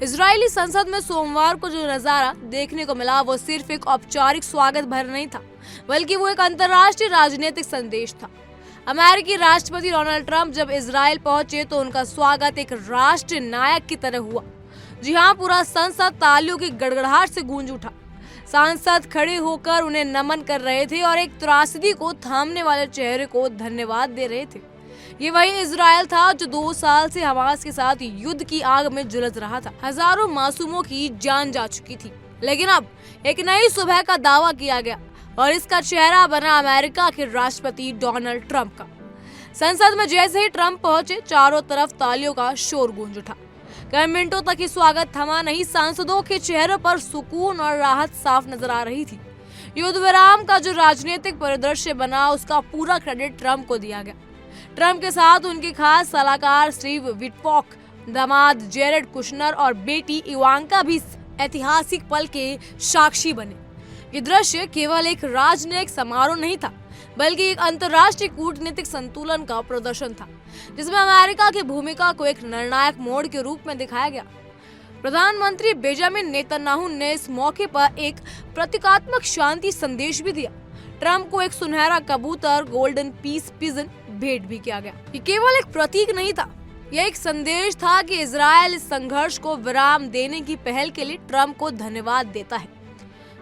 Israeli संसद में सोमवार को जो नजारा देखने को मिला वो सिर्फ एक औपचारिक स्वागत भर नहीं था, बल्कि वो एक अंतर्राष्ट्रीय राजनीतिक संदेश था। अमेरिकी राष्ट्रपति डोनाल्ड ट्रंप जब इजराइल पहुंचे तो उनका स्वागत एक राष्ट्र नायक की तरह हुआ। जी हाँ, पूरा संसद तालियों की गड़गड़ाहट से गूंज उठा। सांसद खड़े होकर उन्हें नमन कर रहे थे और एक त्रासदी को थामने वाले चेहरे को धन्यवाद दे रहे थे। ये वही इजराइल था जो 2 साल से हमास के साथ युद्ध की आग में झुलस रहा था। हजारों मासूमों की जान जा चुकी थी, लेकिन अब एक नई सुबह का दावा किया गया और इसका चेहरा बना अमेरिका के राष्ट्रपति डोनाल्ड ट्रंप का। संसद में जैसे ही ट्रंप पहुंचे, चारों तरफ तालियों का शोर गूंज उठा। कई मिनटों तक ही स्वागत थमा नहीं, सांसदों के चेहरों पर सुकून और राहत साफ नजर आ रही थी। युद्ध विराम का जो राजनीतिक परिदृश्य बना, उसका पूरा क्रेडिट ट्रंप को दिया गया। ट्रंप के साथ उनके खास सलाहकार स्टीव विटकॉक, दामाद जेरेड कुशनर और बेटी इवांका भी ऐतिहासिक पल के साक्षी बने। ये दृश्य केवल एक राजनयिक समारोह नहीं था, बल्कि एक अंतर्राष्ट्रीय कूटनीतिक संतुलन का प्रदर्शन था, जिसमें अमेरिका की भूमिका को एक निर्णायक मोड़ के रूप में दिखाया गया। प्रधानमंत्री बेंजामिन नेतन्याहू ने इस मौके पर एक प्रतीकात्मक शांति संदेश भी दिया। ट्रंप को एक सुनहरा कबूतर, गोल्डन पीस पिजन, भेंट भी किया गया। ये केवल एक प्रतीक नहीं था, यह एक संदेश था कि इजराइल इस संघर्ष को विराम देने की पहल के लिए ट्रंप को धन्यवाद देता है।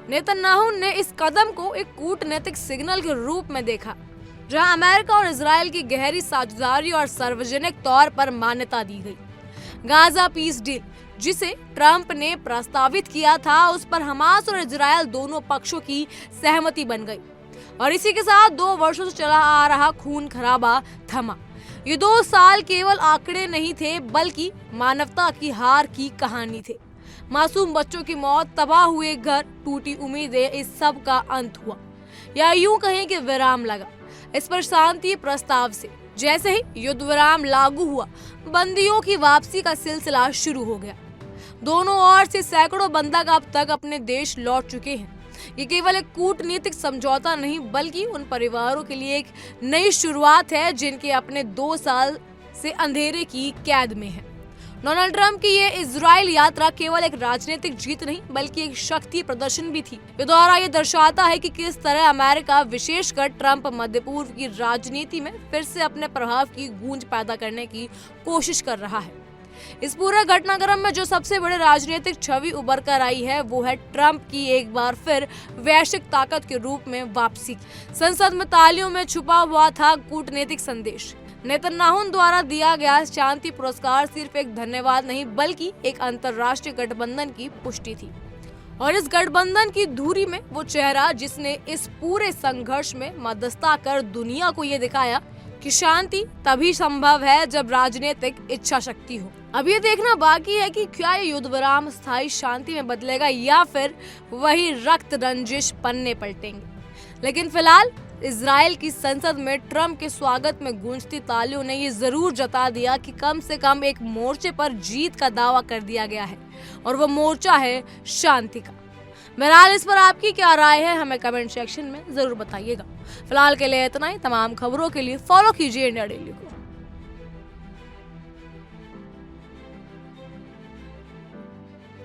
नेतन्याहू ने इस कदम को एक कूटनीतिक सिग्नल के रूप में देखा, जहां अमेरिका और इजराइल की गहरी साझेदारी और सार्वजनिक तौर पर मान्यता दी गई। गाजा पीस डील, जिसे ट्रंप ने प्रस्तावित किया था, उस पर हमास और इजराइल दोनों पक्षों की सहमति बन गई और इसी के साथ 2 वर्षों से चला आ रहा खून खराबा थमा। ये 2 साल केवल आंकड़े नहीं थे, बल्कि मानवता की हार की कहानी थे। मासूम बच्चों की मौत, तबाह हुए घर, टूटी उम्मीदें, इस सब का अंत हुआ, या यूं कहें कि विराम लगा। इस पर शांति प्रस्ताव से जैसे ही युद्ध विराम लागू हुआ, बंदियों की वापसी का सिलसिला शुरू हो गया। दोनों ओर से सैकड़ों बंधक अब तक अपने देश लौट चुके हैं। ये केवल एक कूटनीतिक समझौता नहीं, बल्कि उन परिवारों के लिए एक नई शुरुआत है जिनके अपने 2 साल से अंधेरे की कैद में हैं। डोनाल्ड ट्रंप की ये इजराइल यात्रा केवल एक राजनीतिक जीत नहीं, बल्कि एक शक्ति प्रदर्शन भी थी। ये दौरा ये दर्शाता है कि किस तरह अमेरिका, विशेषकर ट्रंप, मध्य पूर्व की राजनीति में फिर से अपने प्रभाव की गूंज पैदा करने की कोशिश कर रहा है। इस पूरे घटनाक्रम में जो सबसे बड़ी राजनीतिक छवि उभर कर आई है, वो है ट्रंप की एक बार फिर वैश्विक ताकत के रूप में वापसी। संसद में तालियों में छुपा हुआ था कूटनीतिक संदेश। नेतन्याहू द्वारा दिया गया शांति पुरस्कार सिर्फ एक धन्यवाद नहीं, बल्कि एक अंतर्राष्ट्रीय गठबंधन की पुष्टि थी। और इस गठबंधन की धुरी में वो चेहरा जिसने इस पूरे संघर्ष में मध्यस्थता कर दुनिया को ये दिखाया कि शांति तभी संभव है जब राजनीतिक इच्छा शक्ति हो। अब ये देखना बाकी है कि क्या ये युद्ध विराम स्थायी शांति में बदलेगा या फिर वही रक्त रंजिश पन्ने पलटेंगे। लेकिन फिलहाल इजराइल की संसद में ट्रंप के स्वागत में गूंजती तालियों ने ये जरूर जता दिया कि कम से कम एक मोर्चे पर जीत का दावा कर दिया गया है, और वो मोर्चा है शांति का। बहरहाल इस पर आपकी क्या राय है, हमें कमेंट सेक्शन में जरूर बताइएगा। फिलहाल के लिए इतना ही। तमाम खबरों के लिए फॉलो कीजिए इंडिया डेली को।